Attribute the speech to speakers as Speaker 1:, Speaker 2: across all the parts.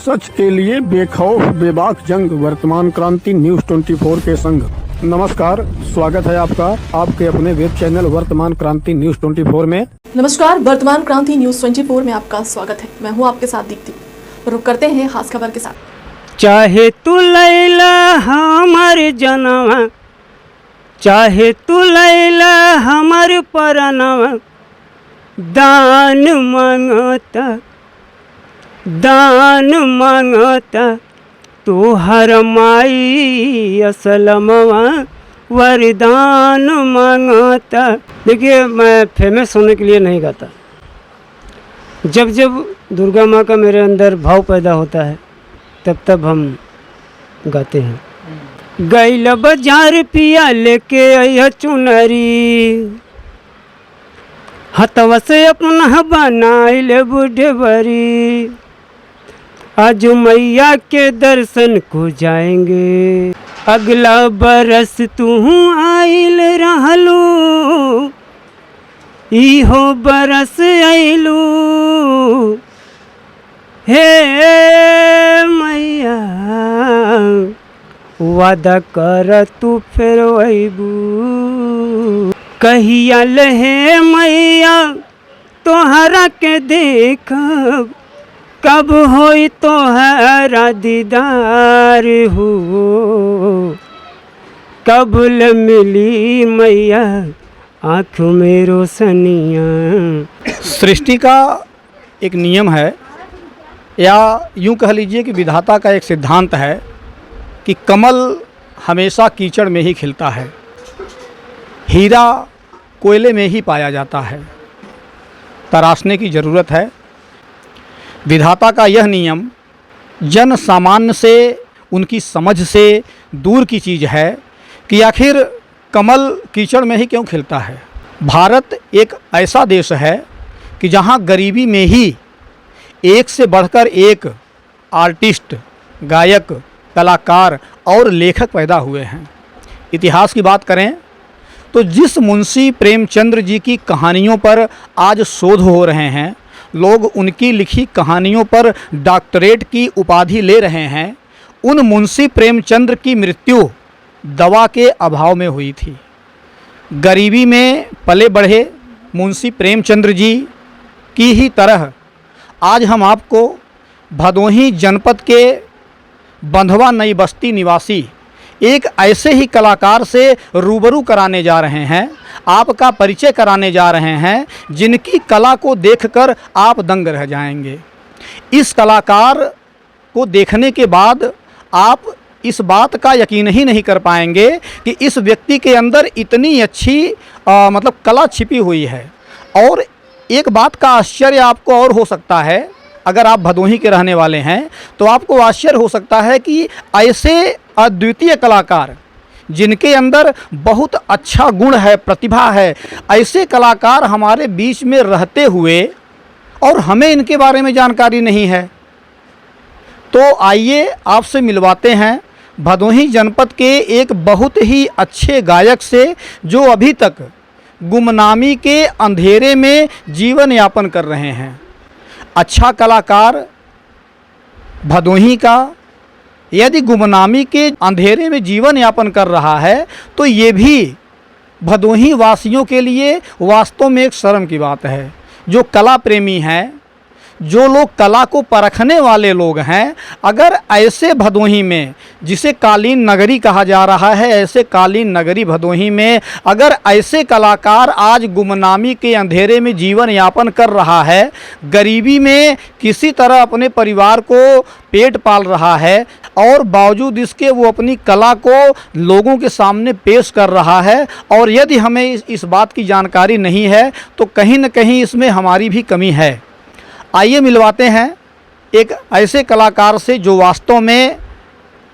Speaker 1: सच के लिए बेखौफ बेबाक जंग, वर्तमान क्रांति न्यूज 24 के संग। नमस्कार, स्वागत है आपका आपके अपने वेब चैनल वर्तमान क्रांति न्यूज 24 में।
Speaker 2: नमस्कार, वर्तमान क्रांति न्यूज 24 में आपका स्वागत है। मैं हूं आपके साथ दीप्ति। रुक करते हैं खास खबर के साथ।
Speaker 3: चाहे तू लैला हमार जनवा, चाहे तू लैला हमार परनवा, दान मांगता तोहर माई असलमवा, वरदान मांगता। देखिए, मैं फेमस होने के लिए नहीं गाता। जब जब दुर्गा माँ का मेरे अंदर भाव पैदा होता है तब तब हम गाते हैं। गैल बाजार पिया लेके आया चुनरी, हथवा से अपना बनाइले बूढ़े बरी, आज मैया के दर्शन को जाएंगे। अगला बरस तू आइल रहलू, इहो बरस आइलू, हे मैया वादा कर तू फिर अबू। कहिया लहे मैया तोहरा के देखब, कब होई तोहरा दीदार हो, कब मिली मैया आँख में रोशनियाँ।
Speaker 1: सृष्टि का एक नियम है, या यूं कह लीजिए कि विधाता का एक सिद्धांत है कि कमल हमेशा कीचड़ में ही खिलता है, हीरा कोयले में ही पाया जाता है। तराशने की ज़रूरत है। विधाता का यह नियम जन सामान्य से, उनकी समझ से दूर की चीज़ है कि आखिर कमल कीचड़ में ही क्यों खिलता है। भारत एक ऐसा देश है कि जहाँ गरीबी में ही एक से बढ़कर एक आर्टिस्ट, गायक, कलाकार और लेखक पैदा हुए हैं। इतिहास की बात करें तो जिस मुंशी प्रेमचंद्र जी की कहानियों पर आज शोध हो रहे हैं, लोग उनकी लिखी कहानियों पर डॉक्टरेट की उपाधि ले रहे हैं, उन मुंशी प्रेमचंद्र की मृत्यु दवा के अभाव में हुई थी। गरीबी में पले बढ़े मुंशी प्रेमचंद्र जी की ही तरह आज हम आपको भदोही जनपद के बंधवा नई बस्ती निवासी एक ऐसे ही कलाकार से रूबरू कराने जा रहे हैं, आपका परिचय कराने जा रहे हैं, जिनकी कला को देखकर आप दंग रह जाएंगे। इस कलाकार को देखने के बाद आप इस बात का यकीन ही नहीं कर पाएंगे कि इस व्यक्ति के अंदर इतनी अच्छी मतलब कला छिपी हुई है। और एक बात का आश्चर्य आपको और हो सकता है, अगर आप भदोही के रहने वाले हैं तो आपको आश्चर्य हो सकता है कि ऐसे अद्वितीय कलाकार जिनके अंदर बहुत अच्छा गुण है, प्रतिभा है, ऐसे कलाकार हमारे बीच में रहते हुए और हमें इनके बारे में जानकारी नहीं है। तो आइए आपसे मिलवाते हैं भदोही जनपद के एक बहुत ही अच्छे गायक से, जो अभी तक गुमनामी के अंधेरे में जीवन यापन कर रहे हैं। अच्छा कलाकार भदोही का यदि गुमनामी के अंधेरे में जीवन यापन कर रहा है तो ये भी भदोही वासियों के लिए वास्तव में एक शर्म की बात है। जो कला प्रेमी हैं, जो लोग कला को परखने वाले लोग हैं, अगर ऐसे भदोही में, जिसे कालीन नगरी कहा जा रहा है, ऐसे कालीन नगरी भदोही में अगर ऐसे कलाकार आज गुमनामी के अंधेरे में जीवन यापन कर रहा है, गरीबी में किसी तरह अपने परिवार को पेट पाल रहा है, और बावजूद इसके वो अपनी कला को लोगों के सामने पेश कर रहा है, और यदि हमें इस बात की जानकारी नहीं है तो कहीं न कहीं इसमें हमारी भी कमी है। आइए मिलवाते हैं एक ऐसे कलाकार से जो वास्तव में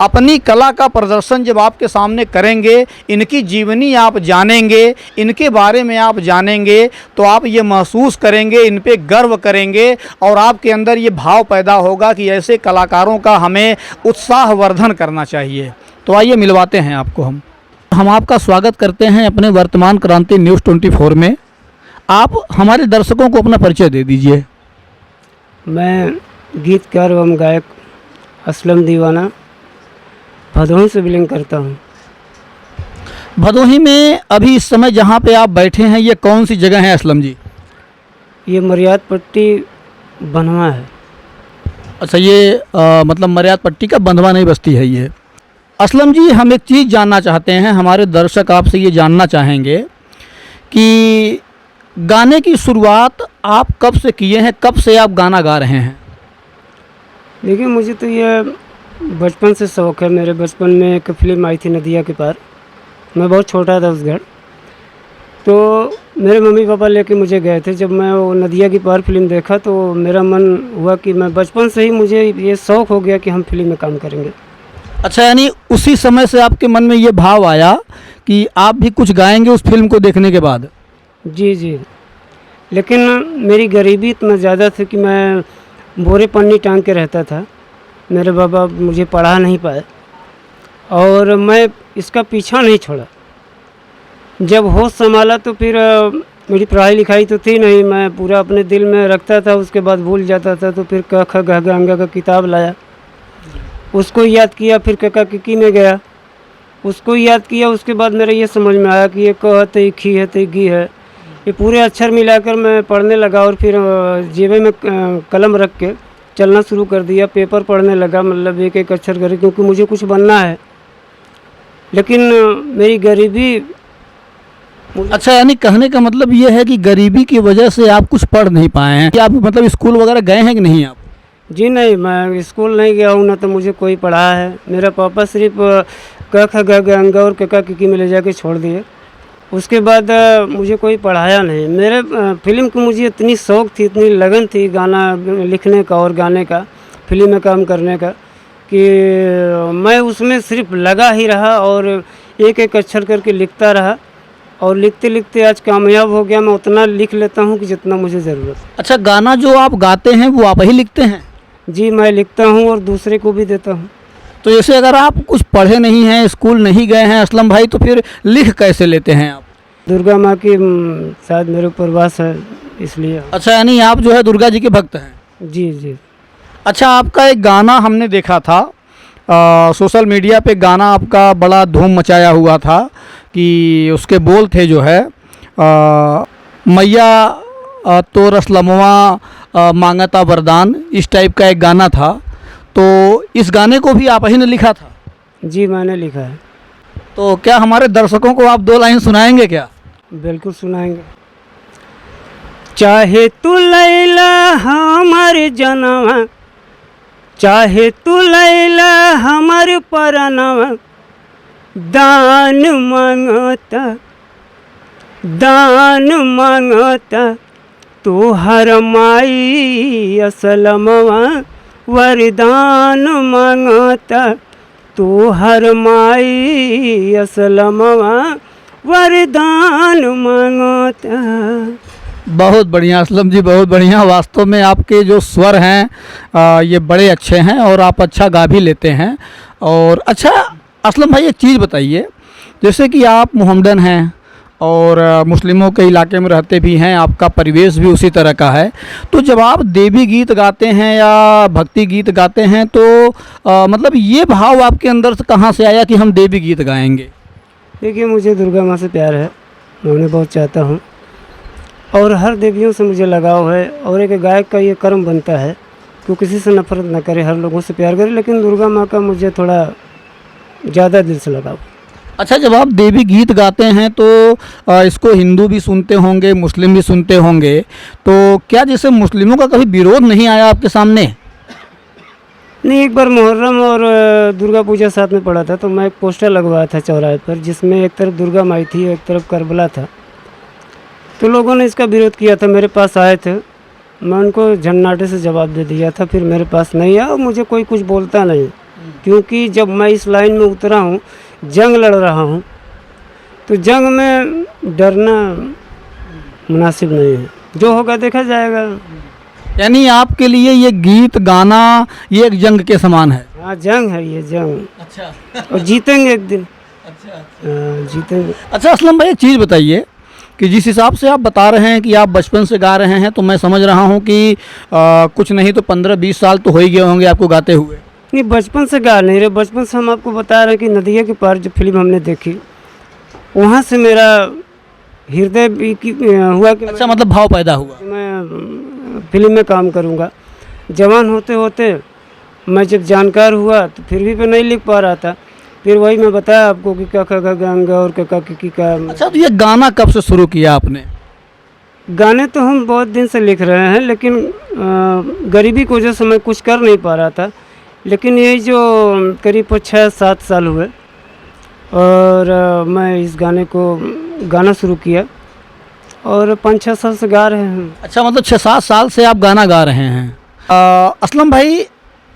Speaker 1: अपनी कला का प्रदर्शन जब आपके सामने करेंगे, इनकी जीवनी आप जानेंगे, इनके बारे में आप जानेंगे तो आप ये महसूस करेंगे, इन पे गर्व करेंगे, और आपके अंदर ये भाव पैदा होगा कि ऐसे कलाकारों का हमें उत्साहवर्धन करना चाहिए। तो आइए मिलवाते हैं आपको। हम आपका स्वागत करते हैं अपने वर्तमान क्रांति न्यूज़ 24 में। आप हमारे दर्शकों को अपना परिचय दे दीजिए।
Speaker 3: मैं गीतकार एवं गायक असलम दीवाना, भदोही से बिलोंग करता हूँ।
Speaker 1: भदोही में अभी इस समय जहाँ पे आप बैठे हैं ये कौन सी जगह है असलम जी?
Speaker 3: ये मरियाद पट्टी बनवा है।
Speaker 1: अच्छा, ये मतलब मर्याद पट्टी का बंधवा नहीं बस्ती है ये। असलम जी, हम एक चीज़ जानना चाहते हैं, हमारे दर्शक आपसे ये जानना चाहेंगे कि गाने की शुरुआत आप कब से किए हैं, कब से आप गाना गा रहे हैं?
Speaker 3: देखिए, मुझे तो ये बचपन से शौक़ है। मेरे बचपन में एक फ़िल्म आई थी नदिया के पार, मैं बहुत छोटा था उस घर, तो मेरे मम्मी पापा लेके मुझे गए थे। जब मैं वो नदिया की पार फिल्म देखा तो मेरा मन हुआ कि मैं बचपन से ही मुझे ये शौक़ हो गया कि हम फिल्म में काम करेंगे।
Speaker 1: अच्छा, यानी उसी समय से आपके मन में ये भाव आया कि आप भी कुछ गाएंगे उस फिल्म को देखने के बाद?
Speaker 3: जी जी, लेकिन मेरी गरीबी इतना ज़्यादा थी कि मैं बोरे पन्नी टांग के रहता था। मेरे बाबा मुझे पढ़ा नहीं पाए और मैं इसका पीछा नहीं छोड़ा। जब होश संभाला तो फिर मेरी पढ़ाई लिखाई तो थी नहीं, मैं पूरा अपने दिल में रखता था, उसके बाद भूल जाता था। तो फिर क ख ग घ अंगा का किताब लाया, उसको याद किया, फिर कका किकी में गया, उसको याद किया। उसके बाद मेरे ये समझ में आया कि ये क है तो खी है तो गी है, ये पूरे अक्षर मिलाकर मैं पढ़ने लगा। और फिर जेबे में कलम रख के चलना शुरू कर दिया, पेपर पढ़ने लगा, मतलब एक एक अक्षर करके, क्योंकि मुझे कुछ बनना है। लेकिन मेरी गरीबी।
Speaker 1: अच्छा, यानी कहने का मतलब ये है कि गरीबी की वजह से आप कुछ पढ़ नहीं पाए हैं। क्या आप मतलब स्कूल वगैरह गए हैं कि नहीं आप?
Speaker 3: जी नहीं, मैं स्कूल नहीं गया हूँ, ना तो मुझे कोई पढ़ा है। मेरा पापा सिर्फ क ख ग घ अंगा और कका किकी में ले जाके छोड़ दिए। उसके बाद मुझे कोई पढ़ाया नहीं। मेरे फिल्म की मुझे इतनी शौक़ थी, इतनी लगन थी गाना लिखने का और गाने का, फिल्म में काम करने का, कि मैं उसमें सिर्फ लगा ही रहा और एक एक अक्षर करके लिखता रहा। और लिखते लिखते आज कामयाब हो गया। मैं उतना लिख लेता हूँ कि जितना मुझे ज़रूरत है।
Speaker 1: अच्छा, गाना जो आप गाते हैं वो आप ही लिखते हैं?
Speaker 3: जी, मैं लिखता हूँ और दूसरे को भी देता हूँ।
Speaker 1: तो जैसे अगर आप कुछ पढ़े नहीं हैं, स्कूल नहीं गए हैं असलम भाई, तो फिर लिख कैसे लेते हैं आप?
Speaker 3: दुर्गा माँ की शायद मेरे ऊपर वास है, इसलिए।
Speaker 1: अच्छा, यानी आप जो है दुर्गा जी के भक्त हैं?
Speaker 3: जी जी।
Speaker 1: अच्छा, आपका एक गाना हमने देखा था सोशल मीडिया पे, गाना आपका बड़ा धूम मचाया हुआ था कि उसके बोल थे जो है मैया तो रसलमवा मांगता वरदान, इस टाइप का एक गाना था। तो इस गाने को भी आप ही ने लिखा था?
Speaker 3: जी, मैंने लिखा है।
Speaker 1: तो क्या हमारे दर्शकों को आप 2 लाइन सुनाएंगे क्या?
Speaker 3: बिल्कुल सुनाएंगे। चाहे तू लैला हमारे जनवा, चाहे तू लैला हमारे परनवा, दान मांगता तो हर माई असलमवा, वरदान मांगता तो हर माई असलमवा, वरदान मांगता।
Speaker 1: बहुत बढ़िया असलम जी, बहुत बढ़िया। वास्तव में आपके जो स्वर हैं ये बड़े अच्छे हैं और आप अच्छा गा भी लेते हैं। और अच्छा असलम भाई, एक चीज़ बताइए, जैसे कि आप मोहम्मदन हैं और मुस्लिमों के इलाके में रहते भी हैं, आपका परिवेश भी उसी तरह का है, तो जब आप देवी गीत गाते हैं या भक्ति गीत गाते हैं तो मतलब ये भाव आपके अंदर से कहाँ से आया कि हम देवी गीत गाएंगे?
Speaker 3: देखिए, मुझे दुर्गा माँ से प्यार है, मैं उन्हें बहुत चाहता हूँ और हर देवियों से मुझे लगाव है। और एक गायक का ये कर्म बनता है कि वो किसी से नफरत ना करे, हर लोगों से प्यार करे, लेकिन दुर्गा माँ का मुझे थोड़ा ज़्यादा दिल से लगाव।
Speaker 1: अच्छा, जब आप देवी गीत गाते हैं तो इसको हिंदू भी सुनते होंगे, मुस्लिम भी सुनते होंगे, तो क्या जैसे मुस्लिमों का कभी विरोध नहीं आया आपके सामने?
Speaker 3: नहीं, एक बार मुहर्रम और दुर्गा पूजा साथ में पड़ा था, तो मैं एक पोस्टर लगवाया था चौराहे पर, जिसमें एक तरफ दुर्गा माई थी, एक तरफ करबला था। तो लोगों ने इसका विरोध किया था, मेरे पास आए थे, मैं उनको झन्नाटे से जवाब दे दिया था। फिर मेरे पास नहीं आया और मुझे कोई कुछ बोलता नहीं, क्योंकि जब मैं इस लाइन में उतरा हूँ, जंग लड़ रहा हूँ, तो जंग में डरना मुनासिब नहीं है। जो होगा देखा जाएगा।
Speaker 1: यानी आपके लिए ये गीत गाना ये एक जंग के समान है?
Speaker 3: हाँ, जंग है ये, जंग।
Speaker 1: अच्छा।
Speaker 3: और जीतेंगे एक दिन।
Speaker 1: अच्छा,
Speaker 3: जीतेंगे।
Speaker 1: अच्छा असलम भाई, एक चीज़ बताइए कि जिस हिसाब से आप बता रहे हैं कि आप बचपन से गा रहे हैं, तो मैं समझ रहा हूँ कि कुछ नहीं तो 15-20 साल तो हो ही गए होंगे आपको गाते हुए।
Speaker 3: नहीं, बचपन से गा नहीं रहे। बचपन से हम आपको बता रहे हैं कि नदिया के पार जो फिल्म हमने देखी, वहाँ से मेरा हृदय भी हुआ कि
Speaker 1: अच्छा, मतलब भाव पैदा हुआ।
Speaker 3: मैं फिल्म में काम करूँगा। जवान होते होते मैं जब जानकार हुआ तो फिर भी मैं नहीं लिख पा रहा था। फिर वही मैं बताया आपको कि का का गंगा और का की का।
Speaker 1: अच्छा, तो ये गाना कब से शुरू किया आपने?
Speaker 3: गाने तो हम बहुत दिन से लिख रहे हैं, लेकिन गरीबी की वजह से मैं कुछ कर नहीं पा रहा था। लेकिन यही जो करीब 6-7 साल हुए और मैं इस गाने को गाना शुरू किया और 5-6 साल से गा रहे हैं।
Speaker 1: अच्छा, मतलब 6-7 साल से आप गाना गा रहे हैं। असलम भाई,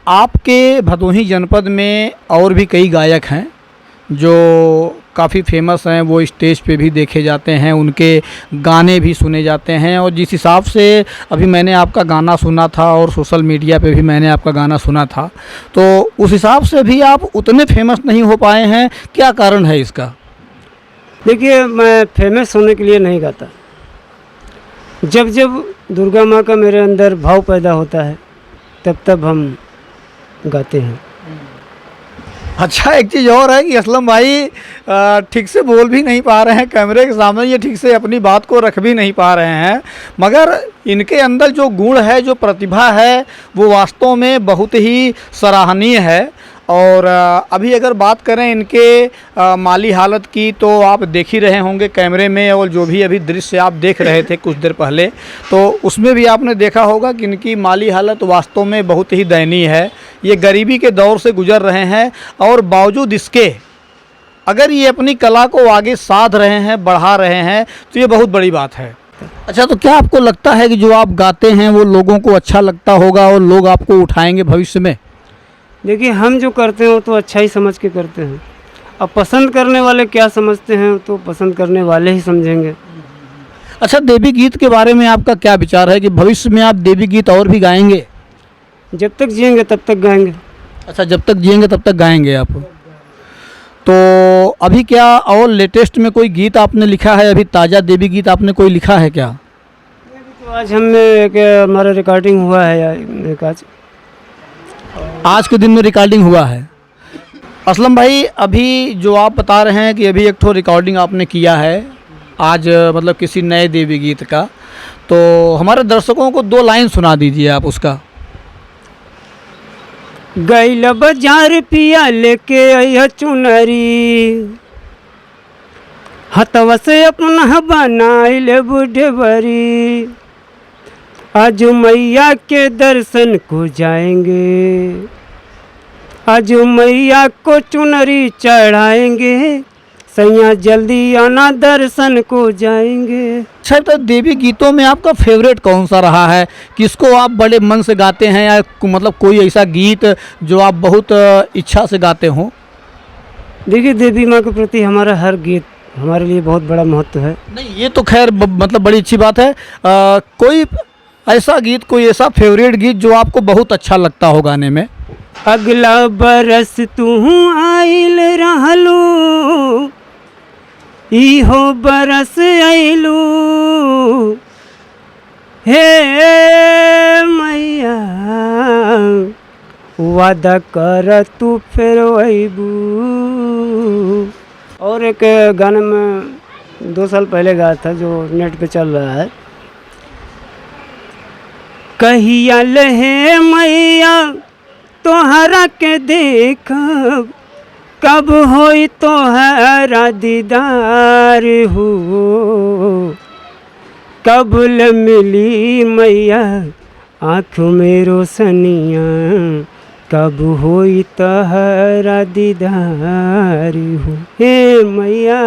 Speaker 1: आपके भदोही जनपद में और भी कई गायक हैं जो काफ़ी फेमस हैं, वो स्टेज पे भी देखे जाते हैं, उनके गाने भी सुने जाते हैं। और जिस हिसाब से अभी मैंने आपका गाना सुना था और सोशल मीडिया पे भी मैंने आपका गाना सुना था, तो उस हिसाब से भी आप उतने फेमस नहीं हो पाए हैं। क्या कारण है इसका?
Speaker 3: देखिए, मैं फेमस होने के लिए नहीं गाता। जब जब दुर्गा माँ का मेरे अंदर भाव पैदा होता है तब तब हम गाते हैं।
Speaker 1: अच्छा, एक चीज़ और है कि असलम भाई ठीक से बोल भी नहीं पा रहे हैं कैमरे के सामने, ये ठीक से अपनी बात को रख भी नहीं पा रहे हैं, मगर इनके अंदर जो गुण है, जो प्रतिभा है, वो वास्तव में बहुत ही सराहनीय है। और अभी अगर बात करें इनके माली हालत की, तो आप देख ही रहे होंगे कैमरे में, और जो भी अभी दृश्य आप देख रहे थे कुछ देर पहले, तो उसमें भी आपने देखा होगा कि इनकी माली हालत वास्तव में बहुत ही दयनीय है। ये गरीबी के दौर से गुजर रहे हैं और बावजूद इसके अगर ये अपनी कला को आगे साध रहे हैं, बढ़ा रहे हैं, तो ये बहुत बड़ी बात है। अच्छा, तो क्या आपको लगता है कि जो आप गाते हैं वो लोगों को अच्छा लगता होगा और लोग आपको उठाएंगे भविष्य में?
Speaker 3: देखिए, हम जो करते हैं वो तो अच्छा ही समझ के करते हैं। अब पसंद करने वाले क्या समझते हैं तो पसंद करने वाले ही समझेंगे।
Speaker 1: अच्छा, देवी गीत के बारे में आपका क्या विचार है कि भविष्य में आप देवी गीत और भी गाएंगे?
Speaker 3: जब तक जिएंगे तब तक गाएंगे।
Speaker 1: अच्छा, जब तक जिएंगे तब तक गाएंगे आप। तो अभी क्या और लेटेस्ट में कोई गीत आपने लिखा है? अभी ताज़ा देवी गीत आपने कोई लिखा है क्या?
Speaker 3: तो आज हमने एक हमारा रिकॉर्डिंग हुआ है एक
Speaker 1: आज के दिन में रिकॉर्डिंग हुआ है। असलम भाई, अभी जो आप बता रहे हैं कि अभी एक ठो रिकॉर्डिंग आपने किया है आज, मतलब किसी नए देवी गीत का, तो हमारे दर्शकों को 2 लाइन सुना दीजिए आप उसका।
Speaker 3: गैल बाजार पिया लेके अइह चुनरी, हथवा से अपना बनाइल बुढ़वरी, आज मैया के दर्शन को जाएंगे, आज मैया को चुनरी चढ़ाएंगे, सैया जल्दी आना दर्शन को जाएंगे।
Speaker 1: अच्छा, तो देवी गीतों में आपका फेवरेट कौन सा रहा है? किसको आप बड़े मन से गाते हैं, या मतलब कोई ऐसा गीत जो आप बहुत इच्छा से गाते हों?
Speaker 3: देखिए, देवी माँ के प्रति हमारा हर गीत हमारे लिए बहुत बड़ा महत्व है।
Speaker 1: नहीं, ये तो खैर मतलब बड़ी अच्छी बात है। कोई ऐसा गीत, कोई ऐसा फेवरेट गीत जो आपको बहुत अच्छा लगता हो गाने में?
Speaker 3: अगला बरस तू आइल रहलू, इहो बरस आइलू, हे मैया वादा कर तू फिर अइबू। और एक गाने में 2 साल पहले गाया था जो नेट पे चल रहा है, कहिया लहे मैया तोहरा के देखब, कब होई तोहरा दीदार हो, कब ल मिली मैया आँख में रोशनिया, कब होई तोहरा दीदार हो, हे मैया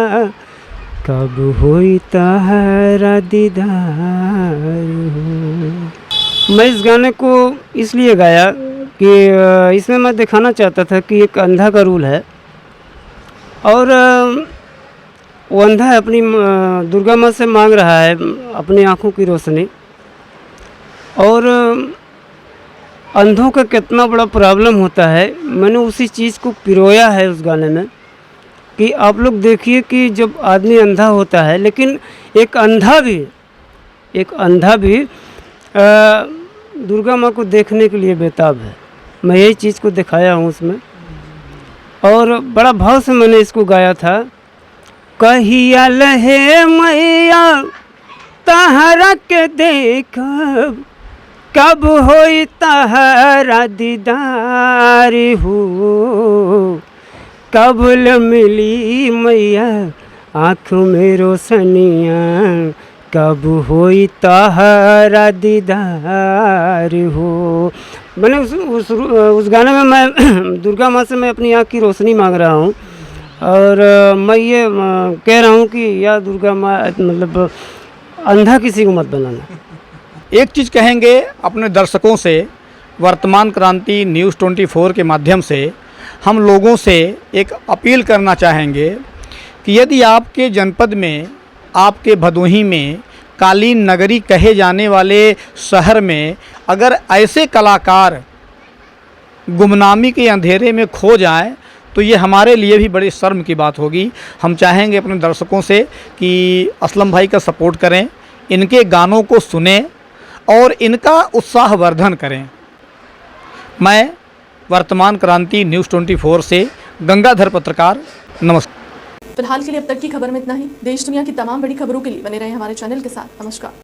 Speaker 3: कब होई तोहरा दीदार हो। मैं इस गाने को इसलिए गाया कि इसमें मैं दिखाना चाहता था कि एक अंधा का रूल है, और वो अंधा है, अपनी दुर्गा माँ से मांग रहा है अपनी आँखों की रोशनी। और अंधों का कितना बड़ा प्रॉब्लम होता है, मैंने उसी चीज़ को पिरोया है उस गाने में कि आप लोग देखिए कि जब आदमी अंधा होता है, लेकिन एक अंधा भी दुर्गा माँ को देखने के लिए बेताब है। मैं यही चीज़ को दिखाया हूँ उसमें, और बड़ा भाव से मैंने इसको गाया था। कहिया लहे मैया तहरा के देखब, कब होई तहरा दीदार हो, कब ल मिली मैया आँख में रोशनिया, कब होई तहरा दीदार हो। मैंने उस गाने में मैं दुर्गा माँ से मैं अपनी आँख की रोशनी मांग रहा हूँ, और मैं ये कह रहा हूँ कि या दुर्गा माँ मतलब अंधा किसी को मत बनाना।
Speaker 1: एक चीज़ कहेंगे अपने दर्शकों से, वर्तमान क्रांति न्यूज़ 24 के माध्यम से हम लोगों से एक अपील करना चाहेंगे कि यदि आपके जनपद में, आपके भदोही में, कालीन नगरी कहे जाने वाले शहर में अगर ऐसे कलाकार गुमनामी के अंधेरे में खो जाएं तो ये हमारे लिए भी बड़ी शर्म की बात होगी। हम चाहेंगे अपने दर्शकों से कि असलम भाई का सपोर्ट करें, इनके गानों को सुनें और इनका उत्साहवर्धन करें। मैं वर्तमान क्रांति न्यूज़ 24 से गंगाधर पत्रकार, नमस्कार।
Speaker 2: फिलहाल के लिए अब तक की खबर में इतना ही। देश दुनिया की तमाम बड़ी खबरों के लिए बने रहें हमारे चैनल के साथ। नमस्कार।